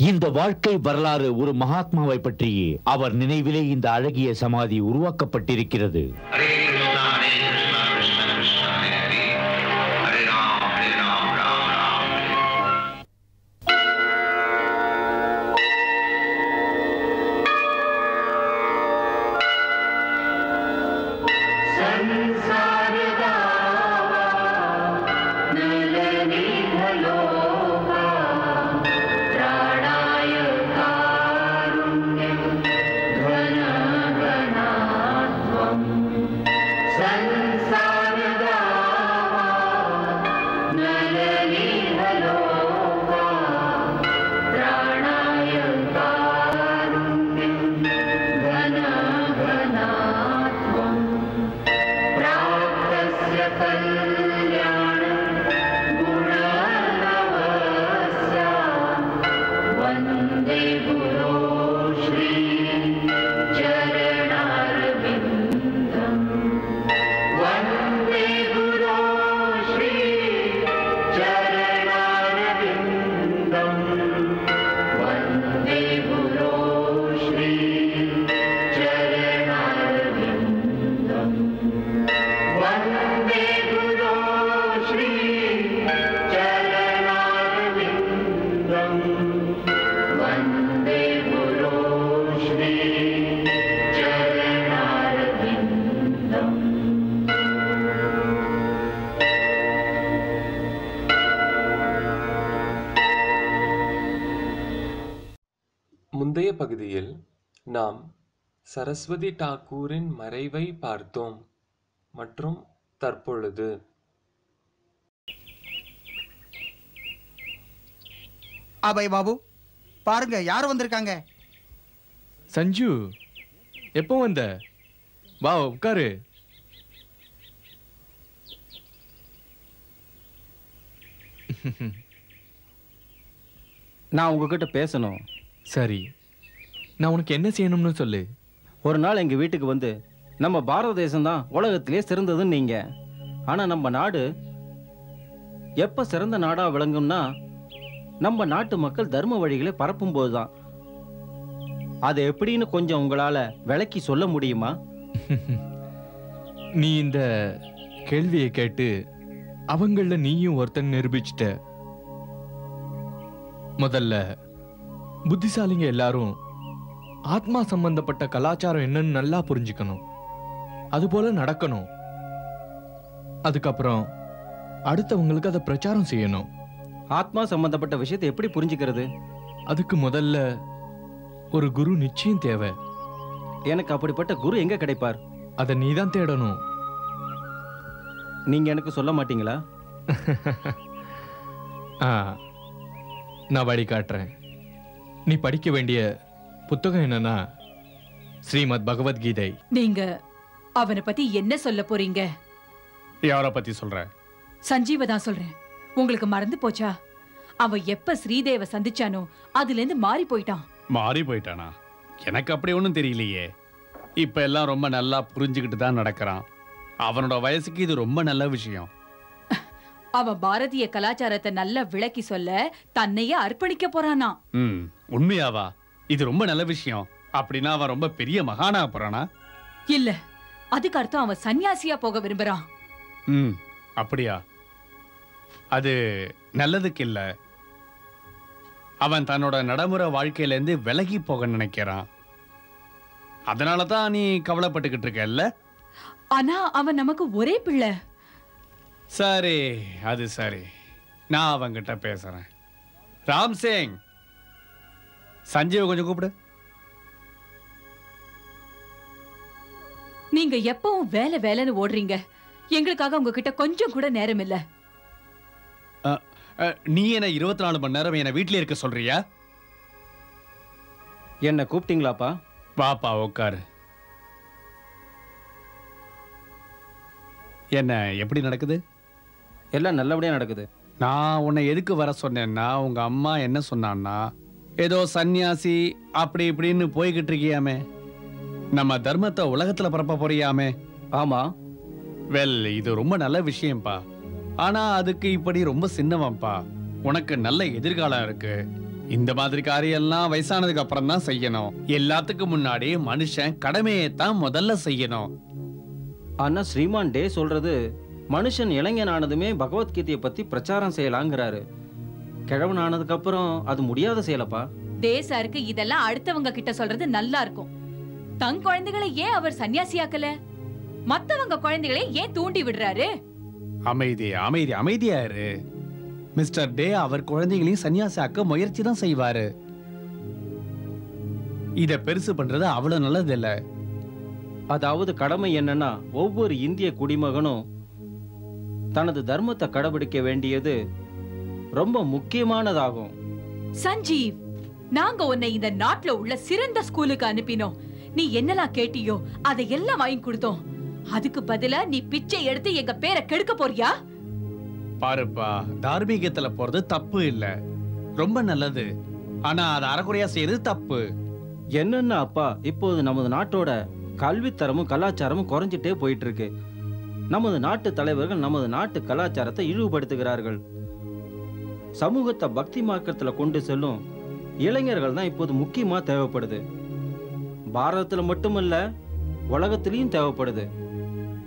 இந்த வாழ்க்கை வரலாறு ஒரு மகாத்மாவை பற்றியே அவர் நினைவிலே இந்த அழகிய சமாதி உருவாக்கப்பட்டிருக்கிறது. முந்தைய பகுதியில் நாம் சரஸ்வதி தாக்கூரின் மறைவை பார்த்தோம் மற்றும் தற்பொழுது அபய் பாபு பாருங்க யார் வந்திருக்காங்க. சஞ்சு, எப்போ வந்த? வா உட்காரு. நான் உங்ககிட்ட பேசணும். சரி, நான் உனக்கு என்ன செய்யணும்னு சொல்லு. ஒரு நாள் எங்கள் வீட்டுக்கு வந்து நம்ம பாரத தேசம்தான் உலகத்திலே சிறந்ததுன்னு நீங்கள், ஆனால் நம்ம நாடு எப்போ சிறந்த நாடாக விளங்கும்னா நம்ம நாட்டு மக்கள் தர்ம வழிகளை பரப்பும்போது தான். அது எப்படின்னு கொஞ்சம் உங்களால் விளக்கி சொல்ல முடியுமா? நீ இந்த கேள்வியை கேட்டு அவங்கள நீயும் ஒருத்தன் நிரூபிச்சிட்ட. முதல்ல புத்திசாலிங்க எல்லாரும் ஆத்மா சம்பந்தப்பட்ட கலாச்சாரம் என்னன்னு நல்லா புரிஞ்சுக்கணும், அதுபோல நடக்கணும். அதுக்கப்புறம் அடுத்தவங்களுக்கு அதை பிரச்சாரம் செய்யணும். ஆத்மா சம்பந்தப்பட்ட விஷயத்தை எப்படி புரிஞ்சுக்கிறது? அதுக்கு முதல்ல ஒரு குரு நிச்சயம் தேவை. எனக்கு அப்படிப்பட்ட குரு எங்க கிடைப்பார்? அதை நீ தான் தேடணும். நீங்க எனக்கு சொல்ல மாட்டீங்களா? நான் வழி காட்டுறேன். நீ படிக்க வேண்டிய புத்தகம் என்னன்னா ஸ்ரீமத் பகவத்கீதை. நீங்க அவனை பத்தி என்ன சொல்ல போறீங்க? யாரை பத்தி சொல்ற? சஞ்சீவ தான் சொல்றேன். உங்களுக்கு மறந்து போச்சா? அவன் எப்ப ஸ்ரீதேவ சந்திச்சானோ அதுல இருந்து மாறி போயிட்டான். மாறி போயிட்டானா? எனக்கு அப்படி ஒன்றும் தெரியலையே. இப்ப எல்லாம் ரொம்ப நல்லா புரிஞ்சுக்கிட்டு தான் நடக்கிறான். அவனோட வயசுக்கு இது ரொம்ப நல்ல விஷயம். அவன் பாரதிய கலாச்சாரத்தை நல்லா விளக்கி சொல்ல தன்னையே அர்ப்பணிக்க போறானா? உண்மையாவா? இது ரொம்ப நல்ல விஷயம். அப்படின்னா அவன் ரொம்ப பெரிய மகானா போறானா? இல்ல, அதுக்கு அர்த்தம் அவன் சன்னியாசியா போக விரும்புறான். அப்படியா? அது நல்லதுக்கு இல்ல. அவன் தன்னோட நடைமுறை வாழ்க்கையில இருந்து விலகி போக நினைக்கிறான். அதனாலதான் நீ கவலைப்பட்டுக்கிட்டு இருக்கல்ல? ஆனா அவன் நமக்கு ஒரே பிள்ளை. சரி, அது சரி. நான் அவங்கிட்ட பேசுறேன். ராம் சிங், சஞ்சீவ் கொஞ்சம் கூப்பிடு. நீங்க எப்பவும் வேலை வேலைன்னு ஓடுறீங்க. எங்களுக்காக உங்ககிட்ட கொஞ்சம் கூட நேரம் இல்ல. நீ என்ன 24 மணி நேரம் என்ன வீட்டிலே இருக்க சொல்றியா? என்ன கூப்பிட்டீங்களாப்பா? பாப்பா உட்காரு. என்ன எப்படி நடக்குது? எல்லாம் நல்லபடியா நடக்குது. நான் உன்னை எதுக்கு வர சொன்னேன்னா, உங்க அம்மா என்ன சொன்னான்னா, ஏதோ சன்னியாசி அப்படி இப்படின்னு போய்கிட்டு இருக்கியாமே, நம்ம தர்மத்தை உலகத்துல பரப்ப போறியாமே. ஆமா. வெல், இது ரொம்ப நல்ல விஷயம்ப்பா. ஆனா அதுக்கு இப்படி ரொம்ப சின்னவன்பா. உனக்கு நல்ல எதிர்காலம் இருக்கு. இந்த மாதிரி காரியெல்லாம் வயசானதுக்கு அப்புறம் தான் செய்யணும். எல்லாத்துக்கும் முன்னாடி மனுஷன் கடமையை தான் முதல்ல செய்யணும். ஆனா ஸ்ரீமான் டே சொல்றது மனுஷன் இளைஞனானதுமே பகவத்கீதையை பத்தி பிரச்சாரம் செய்யலாங்கிறாரு. கிழவன் ஆனதுக்கு அப்புறம் அது முடியாத செயலப்பா. தேசாருக்கு இதெல்லாம் அடுத்தவங்க கிட்ட சொல்றது நல்லா இருக்கும். தன் குழந்தைகளை ஏன் அவர் சன்னியாசியாக்கல? மத்தவங்க குழந்தைகளை ஏன் தூண்டி விடுறாரு? அமைதியா இரு. மிஸ்டர் டே அவர் குழந்தைகளையும் சன்னியாசாக்க முயற்சி தான் செய்வாரு. இத பெருசு பண்றது அவ்வளவு நல்லது இல்ல. அதாவது கடமை என்னன்னா ஒவ்வொரு இந்திய குடிமகனும் தனது தர்மத்தை கடைபிடிக்க வேண்டியது ரொம்ப முக்கியமானதாகும். சஞ்சீவ், நாங்க உன்னை இந்த நாட்டுல உள்ள சிறந்த ஸ்கூலுக்கு அனுப்பினோம். நீ என்னெல்லாம் கேட்டியோ அதையெல்லாம் வாங்கி கொடுத்தோம். அதுக்கு பதிலா நீ பிச்சை எடுத்து எங்க பேரை கெடுக்க போறியா? பாருப்பா, தார்மீகத்துல போறது தப்பு இல்ல, ரொம்ப நல்லது. ஆனா அது அறகுறையா செய்யறது தப்பு. என்னன்னா அப்பா, இப்போது நமது நாட்டோட கல்வித்தரமும் கலாச்சாரமும் குறைஞ்சிட்டே போயிட்டு இருக்கு. நமது நாட்டு தலைவர்கள் நமது நாட்டு கலாச்சாரத்தை இழிவுபடுத்துகிறார்கள். சமூகத்தை பக்தி மார்க்கத்துல கொண்டு செல்லும் இளைஞர்கள் தான் இப்போது முக்கியமா தேவைப்படுது. பாரதத்துல மட்டுமல்ல, உலகத்திலையும் தேவைப்படுது.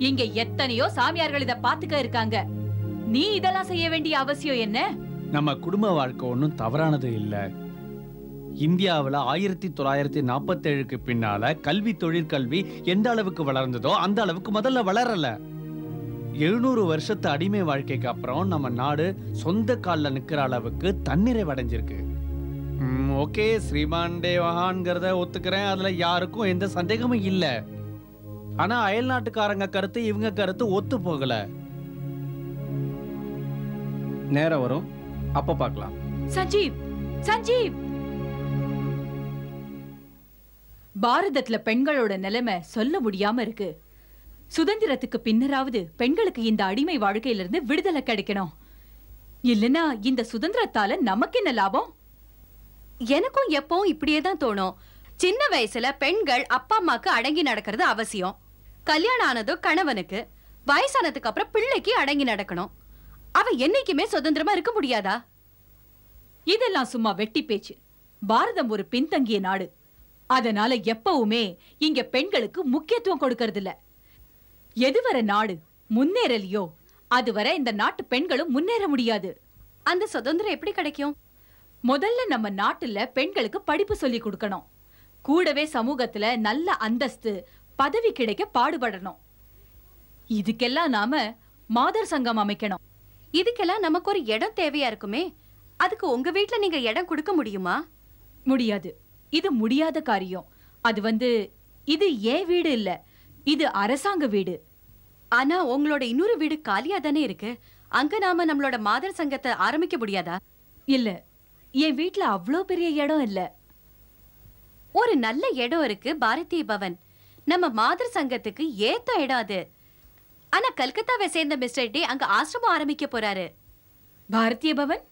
இங்க எத்தனையோ சாமியார்கள் இத பாத்துக்க இருக்காங்க. நீ இதெல்லாம் செய்ய வேண்டிய அவசியம் என்ன? நம்ம குடும்ப வாழ்க்கை ஒன்றும் தவறானது இல்ல. இந்தியாவில் 1947க்கு பின்னால கல்வி, தொழிற்கல்வி எந்த அளவுக்கு வளர்ந்ததோ அந்த அளவுக்கு முதல்ல வளரல. 700 வருஷத்து அடிமை வாழ்க்கைக்கு அப்புறம் நம்ம நாடு சொந்த காலில் நிக்கிற அளவுக்கு தன்னிறைவடைஞ்சிருக்கு. ஓகே, ஸ்ரீமான் டே மகான்கிறத ஒத்துக்கிறேன், அதுல யாருக்கும் எந்த சந்தேகமும் இல்ல. ஆனா அயல் நாட்டுக்காரங்க கருத்து இவங்க கருத்து ஒத்து போகல. நேரம் வரும், அப்ப பார்க்கலாம். சஞ்சீவ், சஞ்சீவ், பாரதத்துல பெண்களோட நிலைமை சொல்ல முடியாம இருக்கு. சுதந்திரத்துக்கு பின்னராவது பெண்களுக்கு இந்த அடிமை வாழ்க்கையிலிருந்து விடுதலை கிடைக்கணும். இல்லனா இந்த சுதந்திரத்தால நமக்கு என்ன லாபம்? எனக்கும் எப்பவும் இப்படியே தான் தோணும். சின்ன வயசுல பெண்கள் அப்பா அம்மாக்கு அடங்கி நடக்கிறது அவசியம். கல்யாணம் ஆனதும் கணவனுக்கு, வயசானதுக்கு அப்புறம் பிள்ளைக்கு அடங்கி நடக்கணும். அவ என்னைக்குமே சுதந்திரமா இருக்க முடியாதா? இதெல்லாம் சும்மா வெட்டி பேச்சு. பாரதம் ஒரு பின்தங்கிய நாடு. அதனால எப்பவுமே இங்க பெண்களுக்கு முக்கியத்துவம் கொடுக்கறது இல்ல. எதுவரை நாடு முன்னேறலையோ அதுவரை இந்த நாட்டு பெண்களும் முன்னேற முடியாது. அந்த சுதந்திரம் எப்படி கிடைக்கும்? முதல்ல நம்ம நாட்டுல பெண்களுக்கு படிப்பு சொல்லி கொடுக்கணும். கூடவே சமூகத்துல நல்ல அந்தஸ்து, பதவி கிடைக்க பாடுபடணும். இதுக்கெல்லாம் நாம மாதர் சங்கம் அமைக்கணும். இதுக்கெல்லாம் நமக்கு ஒரு இடம் தேவையா இருக்குமே. அதுக்கு உங்க வீட்ல நீங்க இடம் கொடுக்க முடியுமா? முடியாது. இது முடியாத காரியம். இது ஏன் வீடு இல்ல, இது அரசாங்க வீடு. ஆனா உங்களோட இன்னொரு வீடு காலியா தானே இருக்கு. அங்க நாம நம்மளோட மாதர் சங்கத்தை ஆரம்பிக்க முடியாதா? இல்ல, என் வீட்ல அவ்வளோ பெரிய இடம் இல்ல. ஒரு நல்ல இடம் இருக்கு, பாரதிய பவன். நம்ம மாதர் சங்கத்துக்கு ஏத்த இடம் அது. ஆனா கல்கத்தாவை சேர்ந்த மிஸ்டர் டே அங்க ஆசிரமம் ஆரம்பிக்க போறாரு. பாரதிய பவன்?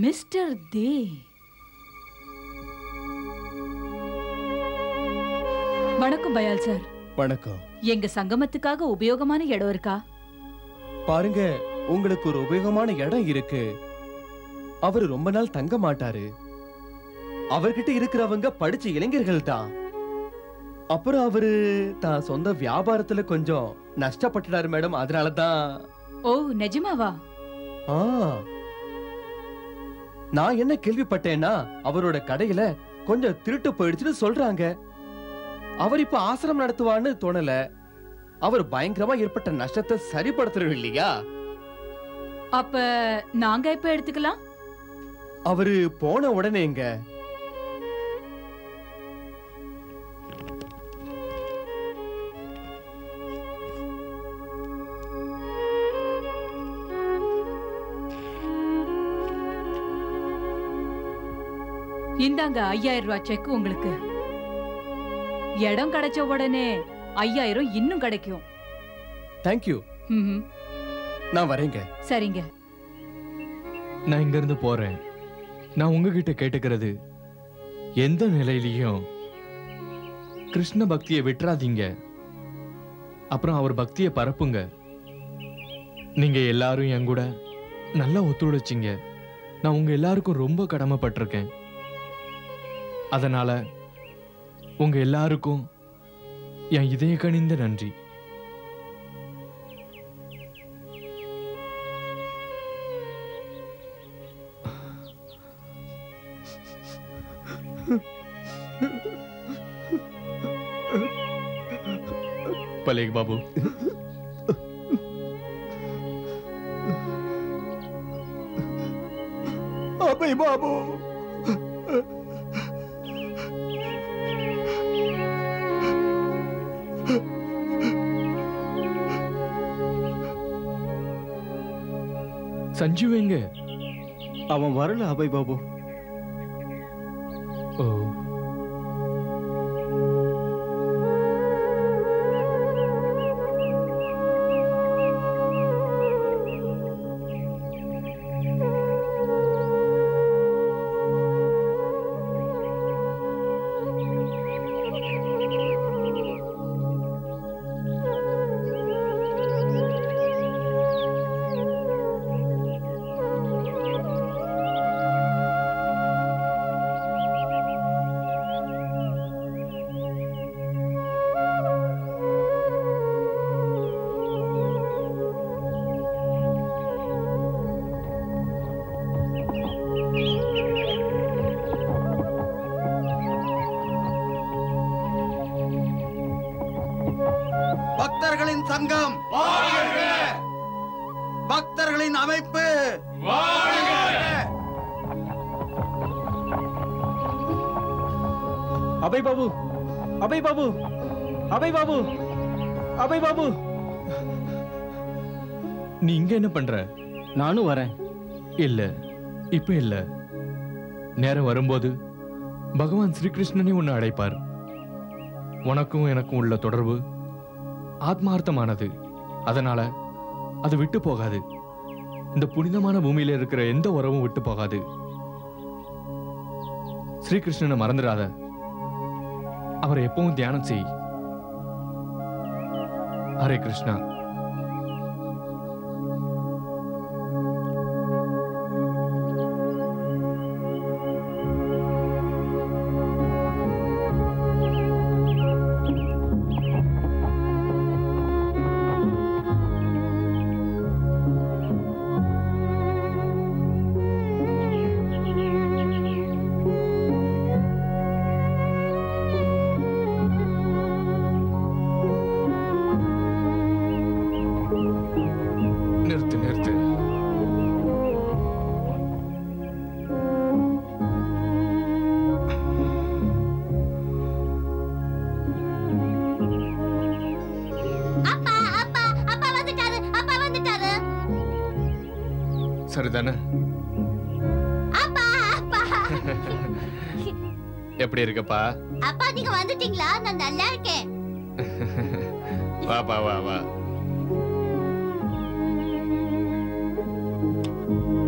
மிஸ்டர் தே? வணக்கம் பயால் சார். வணக்கம். எங்க சங்கமத்துக்காக உபயோகமான இடம் இருக்கா? பாருங்க, உங்களுக்கு ஒரு உபயோகமான இடம் இருக்கு. அவரு ரொம்ப நாள் தங்க மாட்டாரு. அவர்கிட்ட இருக்கிறவங்க படிச்ச இளைஞர்கள் தான். அப்புறம் அவரு தான் சொந்த வியாபாரத்துல கொஞ்சம் நஷ்டப்பட்டுட்டாரு மேடம். அதனாலதான். ஓ, நிஜமாவா? நான் என்ன கேள்விப்பட்டேன்னா அவரோட கடையில கொஞ்சம் திருட்டு போயிடுச்சுன்னு சொல்றாங்க. அவர் இப்ப ஆசிரமம் நடத்துவான்னு தோணல. அவர் பயங்கரமா ஏற்பட்ட நஷ்டத்தை சரிப்படுத்துறோம் இல்லையா? அப்ப நாங்க எப்ப எடுத்துக்கலாம்? அவரு போன உடனேங்க. இந்தாங்க 5000 ரூபாய் செக் உங்களுக்கு. இடம் கிடைச்ச உடனே 5000 இன்னும் கிடைக்கும். தேங்க்யூ. நான் வரேங்க. சரிங்க. நான் இங்க இருந்து போறேன். நான் உங்ககிட்ட கேட்டுக்கிறது, எந்த நிலையிலையும் கிருஷ்ண பக்தியை விட்டுறாதீங்க. அப்புறம் அவர் பக்தியை பரப்புங்க. நீங்க எல்லாரும் என் கூட நல்லா ஒத்துழைச்சிங்க. நான் உங்க எல்லாருக்கும் ரொம்ப கடமைப்பட்டிருக்கேன். அதனால உங்க எல்லாருக்கும் என் இதய கனிந்த நன்றி. पलेग बाबू, अबे बाबू, संजीव எங்க? அவன் வரல அபய் பாபு. ஓ, பக்தர்களின் சங்கம் பக்தர்களின் அமைப்பு அபய் பாபு, அபய் பாபு, அபய் பாபு, அபய் பாபு. நீ இங்க என்ன பண்ற? நானும் வரேன். இல்ல, இப்ப இல்ல. நேரம் வரும்போது பகவான் ஸ்ரீகிருஷ்ணனே உன்னை அழைப்பார். உனக்கும் எனக்கும் உள்ள தொடர்பு ஆத்மார்த்தமானது. அதனால அது விட்டு போகாது. இந்த புனிதமான பூமியில இருக்கிற எந்த உறவும் விட்டு போகாது. ஸ்ரீகிருஷ்ணனை மறந்துடாத. அவரை எப்பவும் தியானம் செய். ஹரே கிருஷ்ணா. நிறுத்து நிறுத்து. சரிதானே? எப்படி இருக்கப்பா? அப்பா நீங்க வந்துட்டீங்களா? நான் நல்லா இருக்கேன். வா வா வா வா.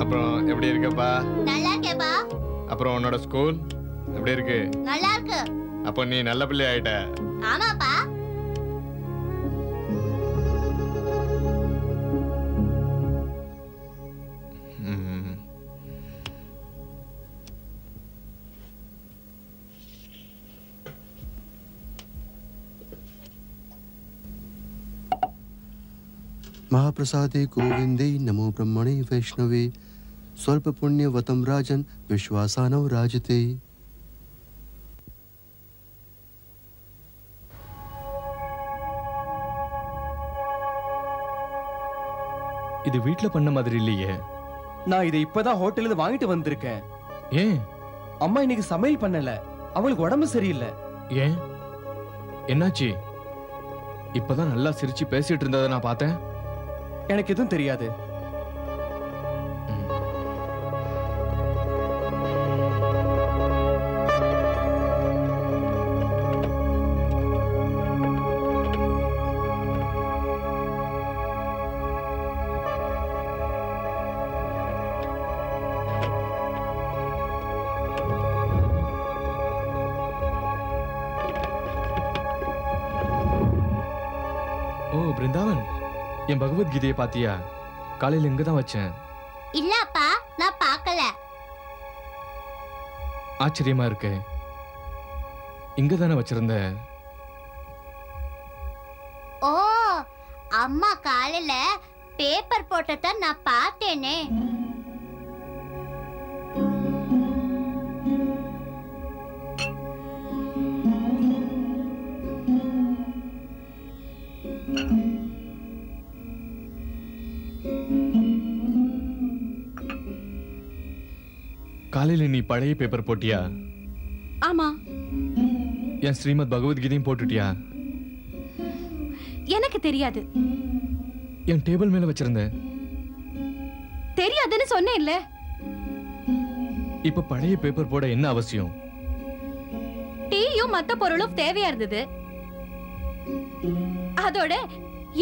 அப்புறம் எப்படி இருக்கப்பா? நல்லா இருக்கேன்பா. அப்புறம் உன்னோட ஸ்கூல் எப்படி இருக்கு? நல்லா இருக்கு. அப்போ நீ நல்ல பிள்ளை ஆயிட்ட. ஆமாப்பா. महाप्रसादे गोविंदे नमो ब्रह्मणे वैष्णवे स्वल्प पुण्यवतं राजन् विश्वासानौ राजते. இது வீட்ல பண்ண மாதிரி இல்லையே. நான் இதை இப்பதான் ஹோட்டல்ல இருந்து வாங்கிட்டு வந்திருக்கேன். ஏன்? அம்மா இன்னைக்கு சமையல் பண்ணல. அவங்களுக்கு உடம்பு சரியில்லை. ஏன்? என்னாச்சு? இப்பதான் நல்லா சிரிச்சு பேசிட்டு இருந்ததை நான் பார்த்தேன். எனக்கு எதுவும் தெரியாது. ஓ பிருந்தாவன், என் பகவத்கீதையை பாத்தியா? காலையில இங்க தான் வச்சேன். இல்லப்பா, நான் பார்க்கல. ஆச்சரியமா இருக்கு. இங்க தானே வச்சிருந்த? ஓ, அம்மா காலையில பேப்பர் போட்டத நான் பார்த்தேனே. காலையில நீ பழைய பேப்பர் போட்டியா? ஆமா. என் ஸ்ரீமத் பகவத்கீதையும் போட்டுட்டியா? எனக்கு தெரியாது. என் டேபிள் மேல வச்சிருந்த. தெரியாதுன்னு சொன்னேன்ல. இப்ப பழைய பேப்பர் போட என்ன அவசியம்? டீயும் மத்த பொருளும் தேவையா இருந்தது. அதோட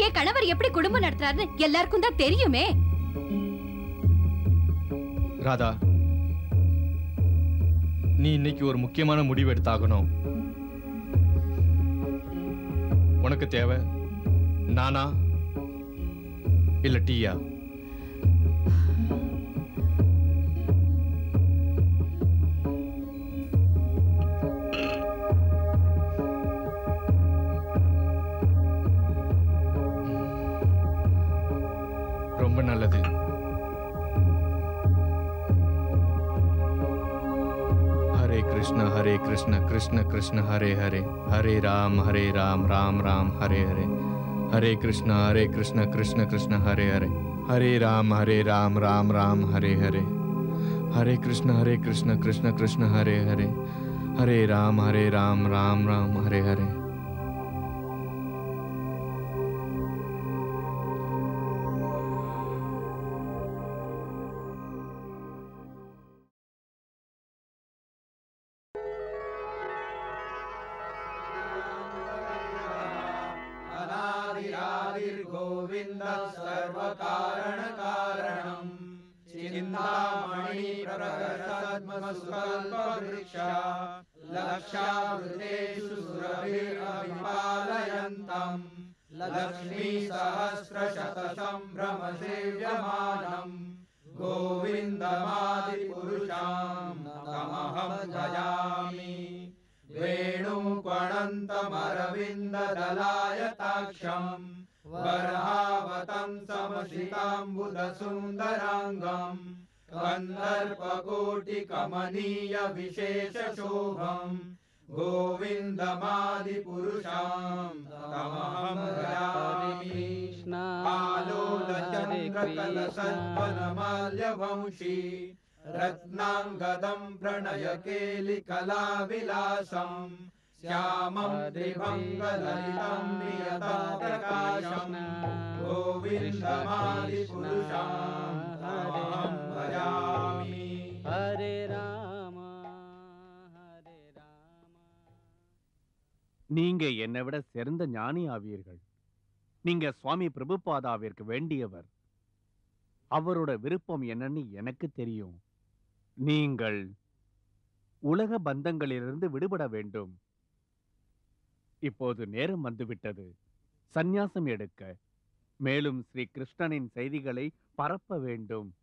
என் கணவர் எப்படி குடும்பம் நடத்துறாருன்னு எல்லாருக்கும் தான் தெரியுமே. ராதா, நீ இன்னைக்கு ஒரு முக்கியமான முடிவு எடுத்தாகணும். உனக்கு தேவை நானா இல்ல டீயா? ரொம்ப நல்லது. हरे कृष्ण कृष्ण कृष्ण हरे हरे, हरे राम राम राम हरे हरे, हरे कृष्ण कृष्ण कृष्ण हरे हरे, हरे राम राम राम हरे हरे, हरे कृष्ण कृष्ण कृष्ण हरे हरे, हरे राम राम राम हरे हरे. गोविंद सर्व कारण कारणम, चिंतामणि प्रकटसद्म सुकल्प वृक्षा, लक्षावृतेषु सुरभिरभिपालयन्तम्, लक्ष्मी सहस्र शतसंभ्रम सेव्यमानम्, गोविन्दमादिपुरुषं तमहं भजामि. वेणुपणन्तमरविन्ददलायताक्षम्, वरहावतं समसिताम्बुदसुन्दराङ्गम्, कन्दर्पकोटिकमनीय विशेषशोभम्, गोविन्दमादिपुरुषं तमहं भजामि. आलोलचन्द्रकलसद्वनमाल्यवंशी, रत्नाङ्गदं प्रणयकेलिकलाविलासम्, श्यामं त्रिभङ्गललितं नियतं प्रकाशम्, गोविन्दमादिपुरुषं तमहं भजामि. हरे राम हरे राम. நீங்க என்னை விட சிறந்த ஞானி ஆவீர்கள். நீங்க சுவாமி பிரபுபாதாவிற்கு வேண்டியவர். அவரோட விருப்பம் என்னன்னு எனக்கு தெரியும். நீங்கள் உலக பந்தங்களிலிருந்து விடுபட வேண்டும். இப்போது நேரம் வந்துவிட்டது சந்நியாசம் எடுக்க. மேலும் ஸ்ரீ கிருஷ்ணனின் செய்திகளை பரப்ப வேண்டும்.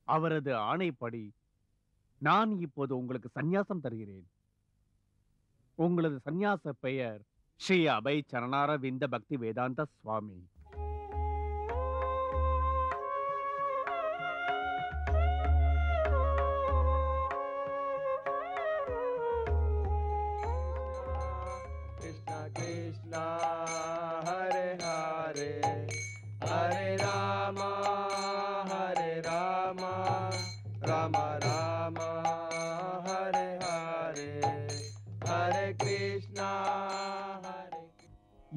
அவரது ஆணைப்படி நான் இப்போது உங்களுக்கு சந்நியாசம் தருகிறேன். உங்களது சந்நியாச பெயர் ஸ்ரீ அபய் சரணாரவிந்த பக்தி வேதாந்த சுவாமி. कृष्ण हरे हरे, हरे राम राम राम हरे हरे, हरे कृष्ण हरे.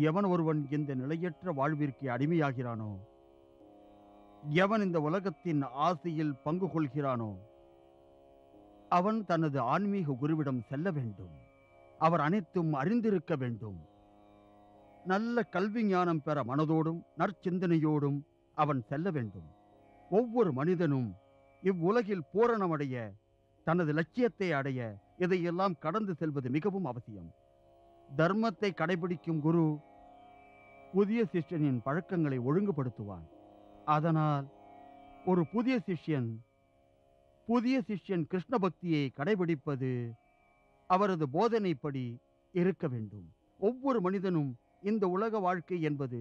எவன் ஒருவன் இந்த நிலையற்ற வாழ்விற்கு அடிமையாகிறானோ, எவன் இந்த உலகத்தின் ஆசையில் பங்கு கொள்கிறானோ, அவன் தனது ஆன்மீக குருவிடம் செல்ல வேண்டும். அவர் அனைத்தும் அறிந்திருக்க வேண்டும். நல்ல கல்வி ஞானம் பெற மனதோடும் நற்சிந்தனையோடும் அவன் செல்ல வேண்டும். ஒவ்வொரு மனிதனும் இவ்வுலகில் பூரணமடைய, தனது லட்சியத்தை அடைய இதையெல்லாம் கடந்து செல்வது மிகவும் அவசியம். தர்மத்தை கடைபிடிக்கும் குரு புதிய சிஷ்யனின் பழக்கங்களை ஒழுங்குபடுத்துவான். அதனால் ஒரு புதிய சிஷ்யன் கிருஷ்ண பக்தியை கடைபிடிப்பது அவரது போதனைப்படி இருக்க வேண்டும். ஒவ்வொரு மனிதனும் இந்த உலக வாழ்க்கை என்பது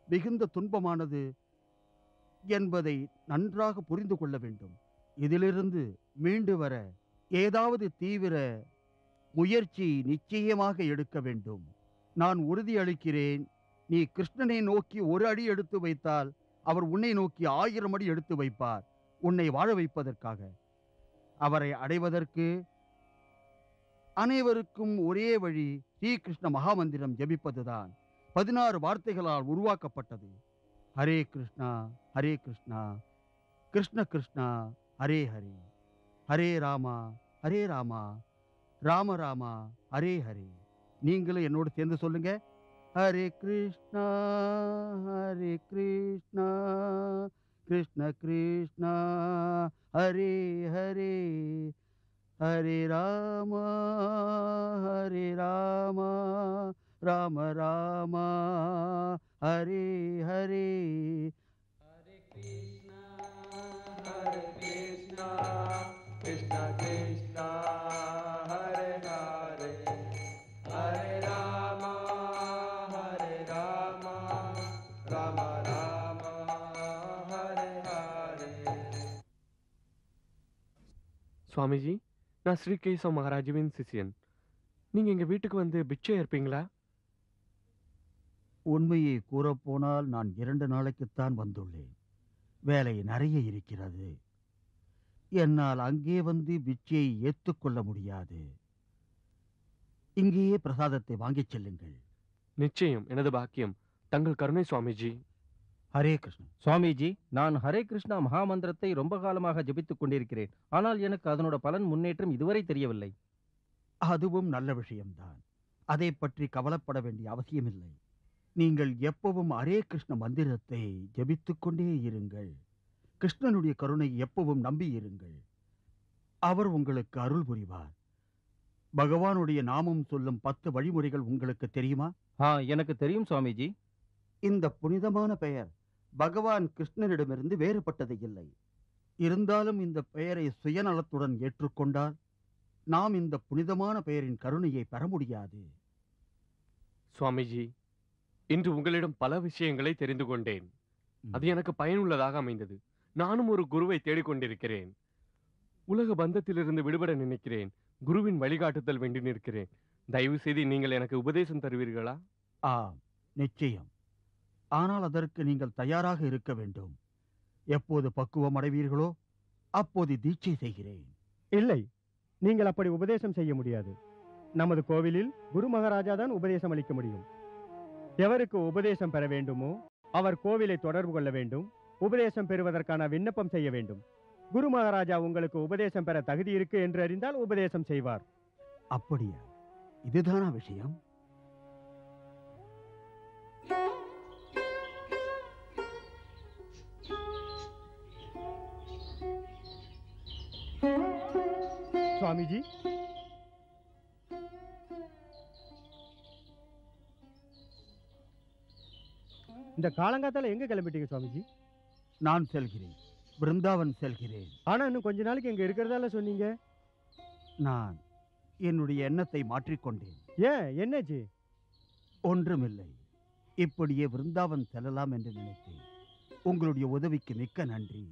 மிகுந்த துன்பமானது என்பதை நன்றாக புரிந்து கொள்ள வேண்டும். இதிலிருந்து மீண்டு வர ஏதாவது தீவிர முயற்சி நிச்சயமாக எடுக்க வேண்டும். நான் உறுதியளிக்கிறேன், நீ கிருஷ்ணனை நோக்கி ஒரு அடி எடுத்து வைத்தால் அவர் உன்னை நோக்கி 1000 அடி எடுத்து வைப்பார், உன்னை வாழ வைப்பதற்காக. அவரை அடைவதற்கு அனைவருக்கும் ஒரே வழி ஸ்ரீகிருஷ்ண மகாமந்திரம் ஜபிப்பதுதான். 16 வார்த்தைகளால் உருவாக்கப்பட்டது. ஹரே கிருஷ்ணா ஹரே கிருஷ்ணா கிருஷ்ண கிருஷ்ணா ஹரே ஹரே, ஹரே ராமா ஹரே ராமா ராம ராமா ஹரே ஹரே. நீங்களும் என்னோடு சேர்ந்து சொல்லுங்க, Hare Krishna Krishna Krishna Hare Hare, Hare Rama Rama Rama Hare Hare. Krishna Krishna Hare Hare, Hare Rama Rama Rama Hare Hare. Swamiji, நான் ஸ்ரீ கேசவ மகாராஜுவின் சிஷியன். நீங்க எங்க வீட்டுக்கு வந்து பிச்சை இருப்பீங்களா? உண்மையை கூறப்போனால் நான் 2 நாளைக்குத்தான் வந்துள்ளேன். வேலை நிறைய இருக்கிறது. என்னால் அங்கே வந்து பிச்சையை ஏற்றுக்கொள்ள முடியாது. இங்கேயே பிரசாதத்தை வாங்கிச் செல்லுங்கள். நிச்சயம், எனது பாக்கியம். தங்கள் கருணை சுவாமிஜி. ஹரே கிருஷ்ணன். சுவாமிஜி, நான் ஹரே கிருஷ்ணா மகாமந்திரத்தை ரொம்ப காலமாக ஜபித்துக் கொண்டிருக்கிறேன். ஆனால் எனக்கு அதனோட பலன் முன்னேற்றம் இதுவரை தெரியவில்லை. அதுவும் நல்ல விஷயம்தான். அதை பற்றி கவலைப்பட வேண்டிய அவசியமில்லை. நீங்கள் எப்பவும் ஹரே கிருஷ்ண மந்திரத்தை ஜபித்துக் கொண்டே இருங்கள். கிருஷ்ணனுடைய கருணை எப்பவும் நம்பி இருங்கள். அவர் உங்களுக்கு அருள் புரிவார். பகவானுடைய நாமம் சொல்லும் 10 வழிமுறைகள் உங்களுக்கு தெரியுமா? எனக்கு தெரியும் சுவாமிஜி. இந்த புனிதமான பெயர் பகவான் கிருஷ்ணனிடமிருந்து வேறுபட்டது இல்லை. இருந்தாலும் இந்த பெயரை சுயநலத்துடன் ஏற்றுக்கொண்டால் நாம் இந்த புனிதமான பெயரின் கருணையை பெற முடியாது. சுவாமிஜி, இன்று உங்களிடம் பல விஷயங்களை தெரிந்து கொண்டேன். அது எனக்கு பயனுள்ளதாக அமைந்தது. நானும் ஒரு குருவை தேடிக்கொண்டிருக்கிறேன். உலக பந்தத்திலிருந்து விடுபட நினைக்கிறேன். குருவின் வழிகாட்டுதல் வேண்டி நிற்கிறேன். தயவு செய்து நீங்கள் எனக்கு உபதேசம் தருவீர்களா? நிச்சயம். ஆனால் அதற்கு நீங்கள் தயாராக இருக்க வேண்டும். எப்போது பக்குவம் அடைவீர்களோ அப்போது தீட்சை செய்கிறேன். இல்லை, நீங்கள் அப்படி உபதேசம் செய்ய முடியாது. நமது கோவிலில் குரு மகாராஜா தான் உபதேசம் அளிக்க முடியும். எவருக்கு உபதேசம் பெற வேண்டுமோ அவர் கோவிலை தொடர்பு கொள்ள வேண்டும். உபதேசம் பெறுவதற்கான விண்ணப்பம் செய்ய வேண்டும். குரு மகாராஜா உங்களுக்கு உபதேசம் பெற தகுதி இருக்கு என்று அறிந்தால் உபதேசம் செய்வார். அப்படியா? இதுதானா விஷயம்? சுவாமிஜி, இந்த காலங்காத்தால எங்க கிளம்பிட்டீங்க சுவாமிஜி? நான் செல்கிறேன், பிருந்தாவன் செல்கிறேன். ஆனா இன்னும் கொஞ்ச நாளைக்கு எங்க இருக்கிறதால சொன்னீங்க. நான் என்னுடைய எண்ணத்தை மாற்றிக்கொண்டேன். ஏன், என்னாச்சு? ஒன்றுமில்லை, இப்படியே பிருந்தாவன் செல்லலாம் என்று நினைத்தேன். உங்களுடைய உதவிக்கு மிக்க நன்றி.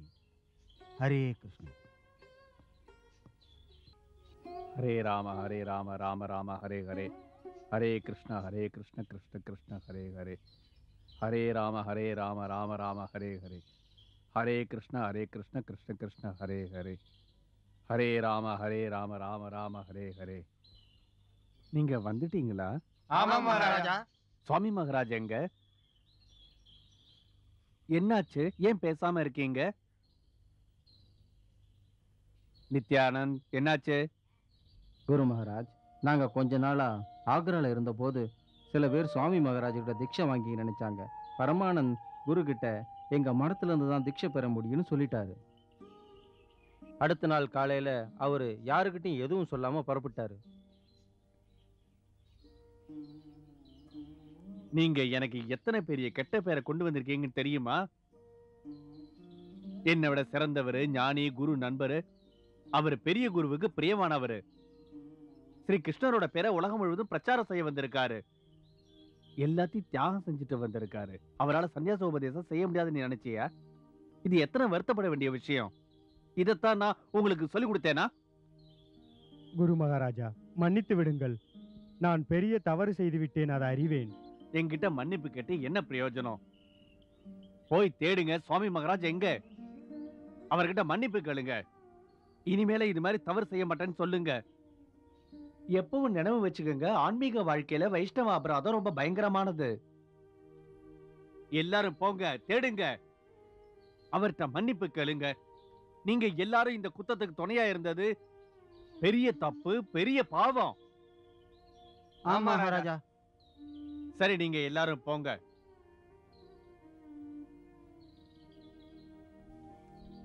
ஹரே கிருஷ்ணா. ஹரே ராம ராம ராம ஹரே ஹரே, ஹரே கிருஷ்ண கிருஷ்ண கிருஷ்ண ஹரே ஹரே, ஹரே ராம ராம ராம ஹரே ஹரே, ஹரே கிருஷ்ண கிருஷ்ண கிருஷ்ண ஹரே ஹரே, ஹரே ராம ராம ராம ஹரே ஹரே. நீங்க வந்துட்டீங்களா? ஆமா மகாராஜா. சுவாமி மகாராஜ் எங்க? என்னாச்சு, ஏன் பேசாம இருக்கீங்க? நித்யானந்த், என்னாச்சு? குரு மகாராஜ், நாங்க கொஞ்ச நாளா ஆக்ரால இருந்த போது சில பேர் சுவாமி மகாராஜோட தீட்சை வாங்கி நினைச்சாங்க. பரமானந்த் குரு கிட்ட எங்க மடத்துல இருந்து தான் தீட்சை பெற முடியும்னு சொல்லிட்டாரு. அடுத்த நாள் காலையில அவரு யாருக்கிட்டையும் எதுவும் சொல்லாம புறப்பட்டாரு. நீங்க எனக்கு எத்தனை பெரிய கெட்ட பேரை கொண்டு வந்திருக்கீங்கன்னு தெரியுமா? என்னை விட சிறந்தவர், ஞானி, குரு, நண்பர். அவர் பெரிய குருவுக்கு பிரியமானவர். ஸ்ரீ கிருஷ்ணரோட பேரை உலகம் முழுவதும் பிரச்சாரம் செய்ய வந்திருக்காரு. எல்லாத்தையும் தியாகம் செஞ்சுட்டு வந்திருக்காரு. அவரால் சன்னியாச உபதேசம் செய்ய முடியாதுன்னு நீ நினைச்சியா? இது எத்தனை வருத்தப்பட வேண்டிய விஷயம். இதைத்தான் நான் உங்களுக்கு சொல்லிக் கொடுத்தேனா? குரு மகாராஜா, மன்னித்து விடுங்கள். நான் பெரிய தவறு செய்து விட்டேன், அதை அறிவேன். என்கிட்ட மன்னிப்பு கேட்டு என்ன பிரயோஜனம்? போய் தேடுங்க, சுவாமி மகாராஜ் எங்க? அவர்கிட்ட மன்னிப்பு கேளுங்க. இனிமேல இது மாதிரி தவறு செய்ய மாட்டேன்னு சொல்லுங்க. எப்பவும் நினைவு வச்சுக்கோங்க, ஆன்மீக வாழ்க்கையில வைஷ்ணவ அபராதம் ரொம்ப பயங்கரமானது. எல்லாரும் போங்க, தேடுங்க, அவர்கிட்ட மன்னிப்பு கேளுங்க. நீங்க எல்லாரும் இந்த குத்தத்துக்கு துணையா இருந்தது பெரிய தப்பு, பெரிய பாவம். ஆமா மகாராஜா. சரி, நீங்க எல்லாரும் போங்க.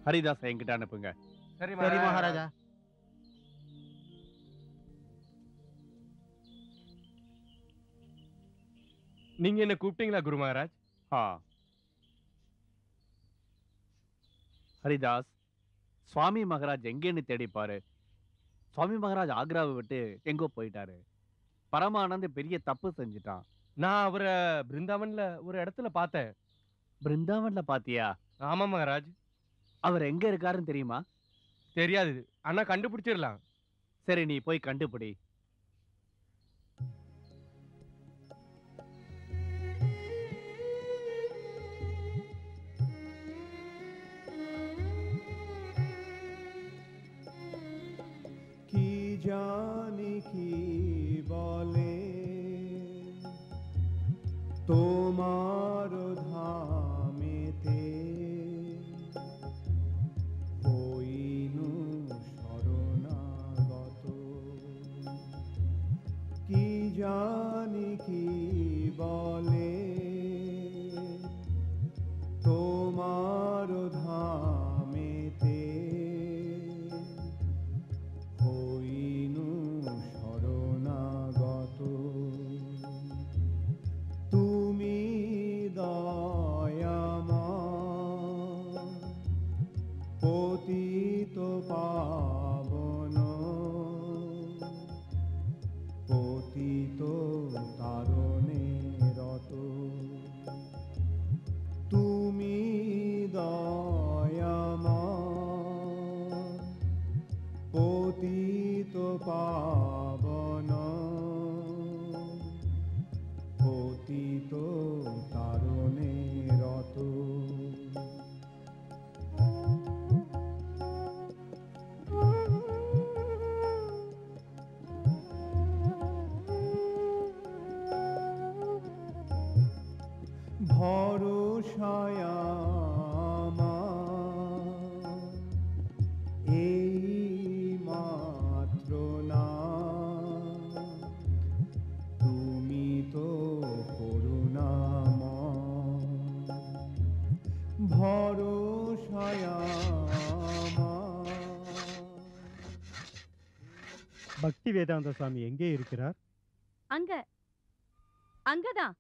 ஹரிதாஸ் என்கிட்ட அனுப்புங்க. சரி மகாராஜா. நீங்க என்ன கூப்பிட்டீங்களா குரு மகாராஜ்? ஹரிதாஸ், சுவாமி மகாராஜ் எங்கேன்னு தேடிப்பாரு. சுவாமி மகாராஜ் ஆக்ராவை விட்டு எங்கோ போயிட்டாரு. பரமானந்த் பெரிய தப்பு செஞ்சுட்டான். நான் அவரை பிருந்தாவன்ல ஒரு இடத்துல பார்த்தேன். பிருந்தாவன்ல பாத்தியா? ஆமா மகாராஜ். அவர் எங்க இருக்காருன்னு தெரியுமா? தெரியாது, ஆனா கண்டுபிடிச்சிடலாம். சரி, நீ போய் கண்டுபிடி. জানি কি বলে তোমার ধামেতে হইনু শরণাগত। কি জানি কি বলে তোমার ধামেতে হইনু শরণাগত। তুমি দয়াময় পতিত পাবন, পতিত তারণে রত। তুমি দয়াময় পতিত পাবন, পতিত তারণে রত। ভরসায় আমার এই মাত্র না, তুমি তো করুণাময়। ভরসায় আমার। பக்தி வேதாந்த சுவாமி எங்கே இருக்கிறார்? அங்கதான்.